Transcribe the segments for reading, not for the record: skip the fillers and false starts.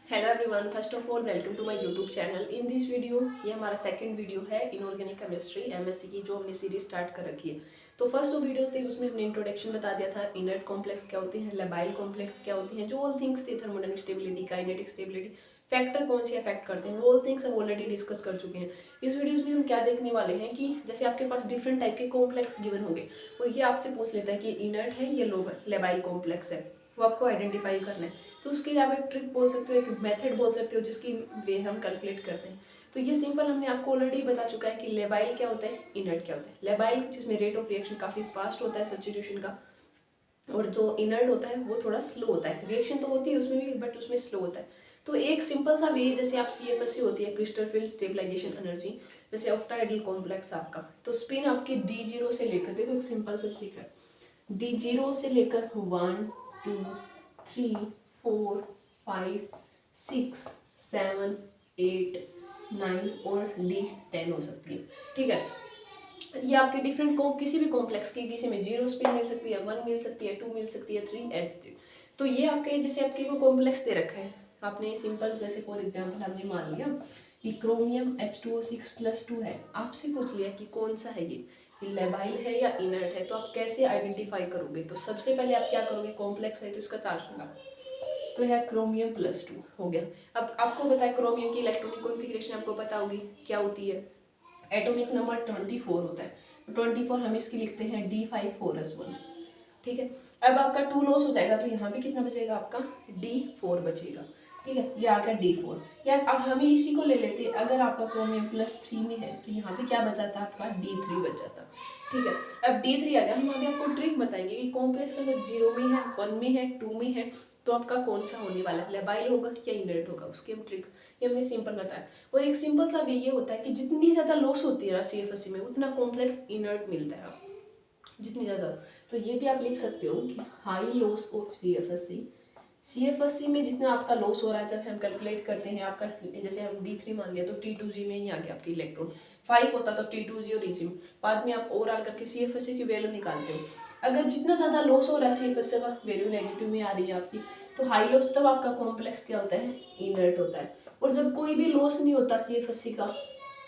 Hello everyone, first of all welcome to my YouTube channel. In this video ये हमारा second video है inorganic chemistry MSc की, जो हमने सीरीज स्टार्ट कर रखी है। तो फर्स्ट जो वीडियोस थे उसमें हमने इंट्रोडक्शन बता दिया था, इनर्ट कॉम्प्लेक्स क्या होते हैं, लेबाइल कॉम्प्लेक्स क्या होते हैं, जो ऑल थिंग्स थे, thermodynamic stability, kinetic stability, factor कौन से अफेक्ट करते हैं, वो ऑल थिंग्स हम ऑलरेडी डिस्कस कर चुके हैं। इस वीडियोस में हम क्या देखने वाले हैं कि जैसे आपके पास डिफरेंट टाइप के कॉम्प्लेक्स गिवन होंगे और ये आपसे पूछ लेता है कि इनर्ट है या लेबाइल कॉम्प्लेक्स है, वो आपको आइडेंटिफाई करना है। तो उसके लिए आप एक ट्रिक बोल सकते हो, एक मेथड बोल सकते हो, जिसकी वे हम कैलकुलेट करते हैं। तो ये सिंपल हमने आपको ऑलरेडी बता चुका है कि लेबाइल क्या होता है, इनर्ट क्या होता है। लेबाइल जिसमें रेट ऑफ रिएक्शन काफ़ी फास्ट होता है सब्स्टिट्यूशन का, और जो इनर्ट होता है वो थोड़ा स्लो होता है। रिएक्शन तो होती है उसमें भी, बट उसमें स्लो होता है। तो एक सिंपल सा वे, जैसे आप CFSE होती है, क्रिस्टल फील्ड स्टेबलाइजेशन एनर्जी, जैसे ऑक्टाहेड्रल कॉम्प्लेक्स आपका, तो स्पिन आपकी D0 से लेकर, देखो एक सिंपल सा ट्रिक है, D0 से लेकर 1 2 3 4 5 6 7 8 9 और D10 हो सकती है। ठीक है, ये आपके डिफरेंट को किसी भी कॉम्प्लेक्स की, किसी में 0 स्पिन मिल सकती है, 1 मिल सकती है, 2 मिल सकती है, 3 एज। तो ये आपके जैसे आपके को कॉम्प्लेक्स दे रखा है, आपने सिंपल जैसे फॉर एग्जांपल हमने मान लिया कि क्रोमियम H2O6+2 है, आपसे पूछ लिया कि कौन सा है, ये लेबाइल है या इनर्ट है, तो आप कैसे आइडेंटिफाई करोगे। तो सबसे पहले आप क्या करोगे, कॉम्प्लेक्स है तो इसका चार्ज होगा, तो है क्रोमियम+2 हो गया। अब आपको पता है क्रोमियम की इलेक्ट्रॉनिक कॉन्फ़िगरेशन आपको पता होगी क्या होती है, एटॉमिक नंबर 24 होता है। 24 हम इसकी लिखते हैं D5 4s1। ठीक है, अब आपका 2 लॉस हो जाएगा, तो यहाँ पे कितना बचेगा, आपका D4 बचेगा। ठीक है, ये आ गया D4। या अब हम इसी को ले लेते हैं, अगर आपका क्रोमियम+3 में है तो यहाँ पे क्या बचाता, आपका D3 बच जाता। ठीक है, अब D3 आ गया, हम आगे आपको ट्रिक बताएंगे कि कॉम्प्लेक्स अगर 0 में है, 1 में है, 2 में है, तो आपका कौन सा होने वाला है, लेबाइल होगा या इनर्ट होगा, उसकी हम ट्रिक, ये हमने सिंपल बताया। और एक सिंपल सा भी ये होता है कि जितनी ज़्यादा लॉस होती है ना CFSE में, उतना कॉम्प्लेक्स इनर्ट मिलता है, जितनी ज़्यादा। तो ये भी आप लिख सकते हो कि हाई लॉस ऑफ CFSE में जितना आपका लॉस हो रहा है, जब हम कैलकुलेट करते हैं आपका, जैसे हम D3 मान लिया तो T2G में ही आ गया आपकी इलेक्ट्रॉन, 5 होता तो T2G और EG में, बाद में आप ओवरऑल करके CFSE की वैल्यू निकालते हो। अगर जितना ज़्यादा लॉस हो रहा है CFSE का, वैल्यू नेगेटिव में आ रही है आपकी, तो हाई लॉस, तब आपका कॉम्प्लेक्स क्या होता है, इनर्ट होता है। और जब कोई भी लॉस नहीं होता CFSE का,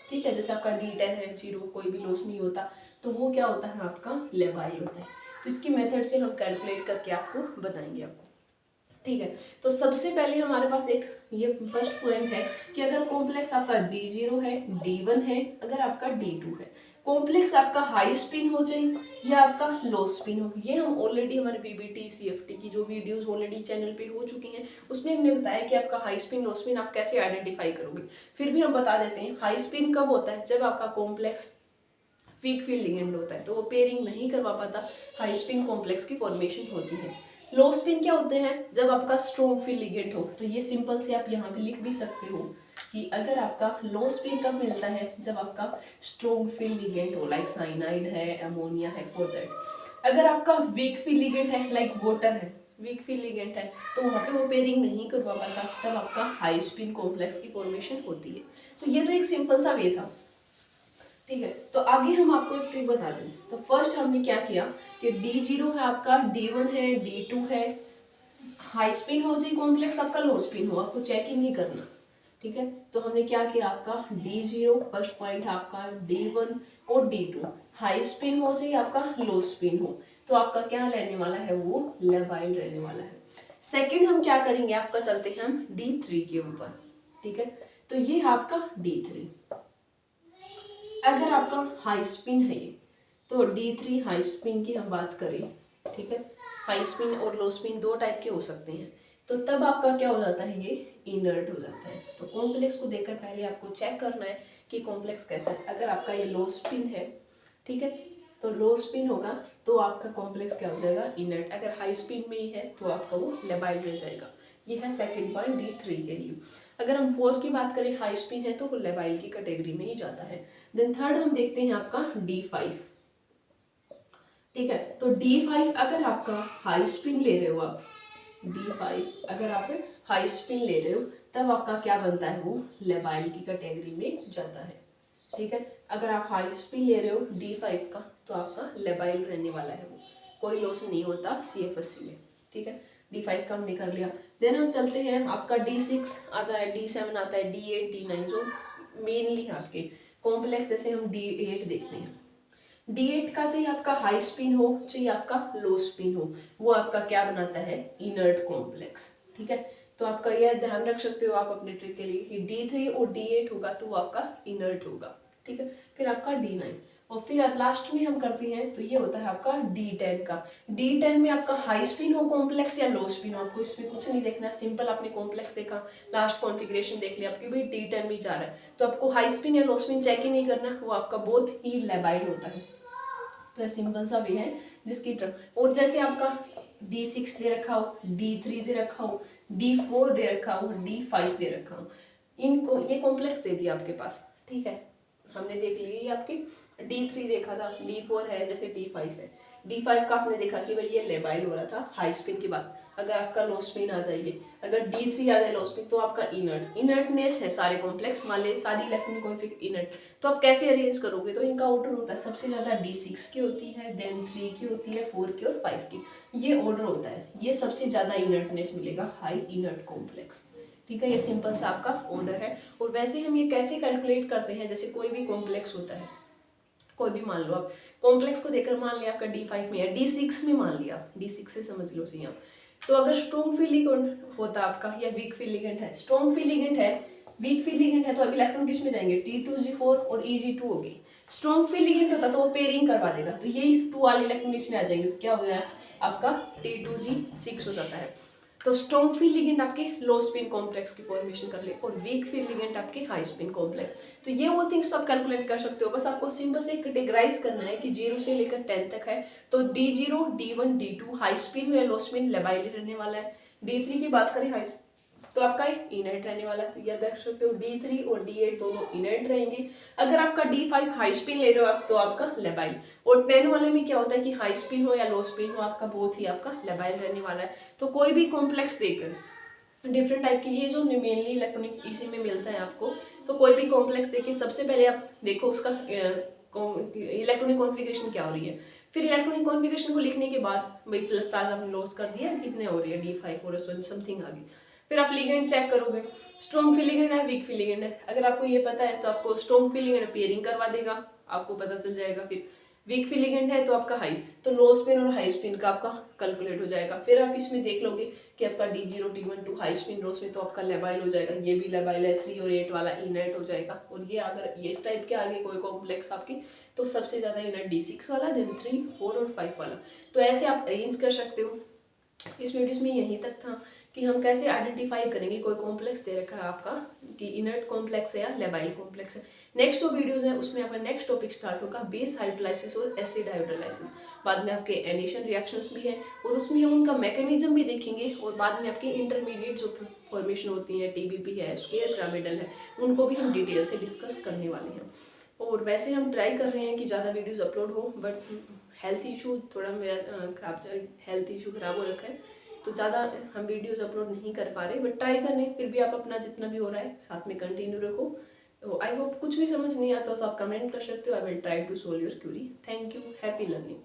ठीक है, जैसे आपका D10 है, 0, कोई भी लॉस नहीं होता, तो वो क्या होता है, आपका लेबाइल होता है। तो इसकी मेथड से हम कैलकुलेट करके आपको बताएंगे आपको। ठीक है, तो सबसे पहले हमारे पास एक ये फर्स्ट पॉइंट है कि अगर कॉम्प्लेक्स आपका D0 है, D1 है, अगर आपका D2 है, कॉम्प्लेक्स आपका हाई स्पिन हो जाए या आपका लो स्पिन हो। ये हम ऑलरेडी हमारे PBT CFT की जो वीडियोस ऑलरेडी चैनल पे हो चुकी हैं, उसमें हमने बताया कि आपका हाई स्पिन लो स्पिन आप कैसे आइडेंटिफाई करोगे। फिर भी हम बता देते हैं, हाई स्पिन कब होता है, जब आपका कॉम्प्लेक्स वीक फील्ड लिगेंड होता है, तो वो पेयरिंग नहीं करवा पाता, हाई स्पिन कॉम्प्लेक्स की फॉर्मेशन होती है। लो स्पिन क्या होते हैं, जब आपका स्ट्रॉन्ग फील्ड लिगेंड हो। तो ये सिंपल से आप यहाँ पे लिख भी सकते हो कि अगर आपका लो स्पिन कब मिलता है, जब आपका स्ट्रॉन्ग फील्ड लिगेंड हो, लाइक साइनाइड है, अमोनिया है, फॉर दैट। अगर आपका वीक फील्ड लिगेंड है, लाइक वाटर है, वीक फील्ड लिगेंड है, तो वहाँ पे वो पेयरिंग नहीं करवा पाता, तब आपका हाई स्पिन कॉम्प्लेक्स की फॉर्मेशन होती है। तो ये तो एक सिंपल सा वे था। ठीक है, तो आगे हम आपको एक ट्रिक बता दें। तो फर्स्ट हमने क्या किया कि D0 है आपका, D1 है, D2 है, हाई स्पिन हो जाए कॉम्प्लेक्स, आपका लो स्पिन हो, आपको चेक ही नहीं करना। ठीक है, तो हमने क्या किया, आपका D0 फर्स्ट पॉइंट है, आपका D1 और D2 हाई स्पिन हो जाए, आपका लो स्पिन हो, तो आपका क्या रहने वाला है, वो लेबाइल रहने वाला है। सेकंड हम क्या करेंगे, आपका चलते हैं हम D3 के ऊपर। ठीक है, तो ये है आपका D3। अगर आपका हाई स्पिन है ये, तो D3 हाई स्पिन की हम बात करें, ठीक है, हाई स्पिन और लो स्पिन दो टाइप के हो सकते हैं, तो तब आपका क्या हो जाता है, ये इनर्ट हो जाता है। तो कॉम्प्लेक्स को देखकर पहले आपको चेक करना है कि कॉम्प्लेक्स कैसा है। अगर आपका ये लो स्पिन है, ठीक है, तो लो स्पिन होगा तो आपका कॉम्प्लेक्स क्या हो जाएगा, इनर्ट। अगर हाई स्पिन में ही है तो आपका वो लेबाइल रह जाएगा। ये है सेकंड पॉइंट D3 के लिए। अगर हम फोर्थ की बात करें, हाई स्पिन है तो वो लेबाइल की कैटेगरी में ही जाता है। देन थर्ड हम देखते हैं आपका D5। ठीक है, तो D5 अगर आपका हाई स्पिन ले रहे हो आप, D5 अगर आप हाई स्पिन ले रहे हो, तब आपका क्या बनता है, वो लेबाइल की कैटेगरी में जाता है। ठीक है, अगर आप हाई स्पिन ले रहे हो D5 का, तो आपका लेबाइल रहने वाला है, वो कोई लॉस नहीं होता CFSE में। ठीक है, D5 का हमने कर लिया। देन हम चलते हैं, आपका D6 आता है, D7 आता है, D8 D9 जो मेनली आपके कॉम्प्लेक्स, जैसे हम D8 देखते हैं। D8 का चाहिए आपका हाई स्पिन हो, चाहिए आपका लो स्पिन हो, वो आपका क्या बनाता है, इनर्ट कॉम्प्लेक्स। ठीक है, तो आपका यह ध्यान रख सकते हो आप अपने ट्रिक के लिए कि D3 और D8 होगा तो वो आपका इनर्ट होगा। ठीक है, फिर आपका D9 और फिर लास्ट में हम करते हैं तो ये होता है आपका D10 का। D10 में आपका हाई स्पिन हो कॉम्प्लेक्स या लो स्पिन हो, आपको इसमें कुछ नहीं देखना, सिंपल आपने कॉम्प्लेक्स देखा, लास्ट कॉन्फ़िगरेशन देख लिया आपकी भाई D10 में जा रहा है, तो आपको हाई स्पिन या लो स्पिन चेक ही नहीं करना, वो आपका बहुत ही लेबाइल होता है। तो सिंपल सा वे है जिसकी ट्रिक। और जैसे आपका D6 दे रखा हो, D3 दे रखा हो, D4 दे रखा हो, D5 दे रखा हो, इनको ये कॉम्प्लेक्स दे दिया आपके पास। ठीक है, हमने देख लिया ये आपके D3 देखा था, D4 है, जैसे D5 है, D5 का आपने देखा कि भाई ये लेबाइल हो रहा था हाई स्पिन के बाद। अगर आपका लो स्पिन आ जाइए, अगर D3 आ जाए लो स्पिन, तो आपका इनर्टनेस है सारे कॉम्प्लेक्स, मान लीजिए सारी इलेक्ट्रॉनिक कॉन्फिग इनर्ट, तो आप कैसे अरेंज करोगे, तो इनका ऑर्डर होता है, सबसे ज्यादा D6 की होती है, देन 3 की होती है, 4 की और 5 की, ये ऑर्डर होता है, ये सबसे ज्यादा इनर्टनेस मिलेगा हाई इनर्ट कॉम्प्लेक्स। ठीक है, ये सिंपल सा आपका ऑर्डर है। और वैसे हम ये कैसे कैलकुलेट करते हैं, जैसे कोई भी कॉम्प्लेक्स होता है, कोई भी मान लो आप कॉम्प्लेक्स को देखकर मान लिया आपका D5 में है, D6 में मान लिया, D6 से समझ लो सही आप, तो अगर स्ट्रॉन्ग फील्ड लिगेंड होता आपका या वीक फील्ड लिगेंड है, स्ट्रॉन्ग फील्ड लिगेंड है, वीक फील्ड लिगेंड है, तो अब इलेक्ट्रॉन किस में जाएंगे, T2G4 और EG2 होगी। स्ट्रॉन्ग फील्ड लिगेंड होता तो वो पेयरिंग करवा देगा, तो यही 2 वाले इलेक्ट्रॉन इसमें आ जाएंगे, तो क्या हो गया आपका T2G6 हो जाता है। तो स्ट्रॉन्ग फील्ड लिगेंड आपके लो स्पिन कॉम्प्लेक्स की फॉर्मेशन कर ले, और वीक फील्ड लिगेंड आपके हाई स्पिन कॉम्प्लेक्स। तो ये वो थिंग्स तो आप कैलकुलेट कर सकते हो, बस आपको सिंपल से कैटेगराइज करना है कि 0 से लेकर 10 तक है, तो D0 D1 D2 high spin या लो स्पिन लेबाइल रहने वाला है। D3 की बात करें हाई तो आपका इनर्ट रहने वाला है, तो याद रख सकते हो D3 और D8 दोनों इनर्ट रहेंगे। अगर आपका D5 हाई स्पिन ले रहे हो आप, तो आपका लेबाइल। और 10 वाले में क्या होता है कि हाई स्पिन हो या लो स्पिन हो, आपका बहुत ही आपका लेबाइल रहने वाला है। तो कोई भी कॉम्प्लेक्स देकर डिफरेंट टाइप की, ये जो मेनली इलेक्ट्रॉनिक इसी में मिलता है आपको, तो कोई भी कॉम्प्लेक्स देखिए, सबसे पहले आप देखो उसका इलेक्ट्रॉनिक कॉन्फ़िगरेशन क्या हो रही है, फिर इलेक्ट्रॉनिक कॉन्फ़िगरेशन को लिखने के बाद भाई प्लस चार्ज आपने लॉस कर दिया, कितने हो रही है D5 और समथिंग आगे, फिर आप लिगेंड चेक करोगे, स्ट्रॉन्ग फील्ड लिगेंड है, वीक फील्ड लिगेंड है, अगर आपको ये पता है तो आपको स्ट्रॉन्ग फील्ड लिगेंड पेयरिंग करवा देगा, आपको पता चल जाएगा। फिर वीक फील्ड लिगेंड है तो आपका हाई, तो लो स्पिन और हाई स्पिन का आपका कैलकुलेट हो जाएगा। फिर आप इसमें देख लोगे कि आपका D0 D1 2 हाई स्पिन लो स्पिन, तो आपका लेबाइल हो जाएगा, ये भी लेबाइल है, 3 और 8 वाला इनर्ट हो जाएगा। और ये अगर ये इस टाइप के आगे कोई कॉम्प्लेक्स आपकी, तो सबसे ज्यादा इनर्ट D6 वाला, देन 3 4 और 5 वाला। तो ऐसे आप अरेंज कर सकते हो। इस वीडियोस में यहीं तक था कि हम कैसे आइडेंटिफाई करेंगे, कोई कॉम्प्लेक्स दे रखा है आपका कि इनर्ट कॉम्प्लेक्स है या लेबाइल कॉम्प्लेक्स है। नेक्स्ट जो वीडियोस है उसमें आपका नेक्स्ट टॉपिक स्टार्ट होगा बेस हाइड्रोलाइसिस और एसिड हाइड्रोलाइसिस, बाद में आपके एडिशन रिएक्शंस भी है और उसमें हम उनका मैकेनिज्म भी देखेंगे, और बाद में आपकी इंटरमीडिएट जो फॉर्मेशन होती है, TBP है, स्क्वायर पिरामिडल है, उनको भी हम डिटेल से डिस्कस करने वाले हैं। और वैसे हम ट्राई कर रहे हैं कि ज़्यादा वीडियोस अपलोड हो, बट हेल्थ इशू थोड़ा मेरा हेल्थ इशू खराब हो रखा है, तो ज़्यादा हम वीडियोस अपलोड नहीं कर पा रहे, बट ट्राई कर रहे हैं। फिर भी आप अपना जितना भी हो रहा है साथ में कंटिन्यू रखो। तो आई होप कुछ भी समझ नहीं आता तो आप कमेंट कर सकते हो, I will try to solve your query. Thank you, happy learning.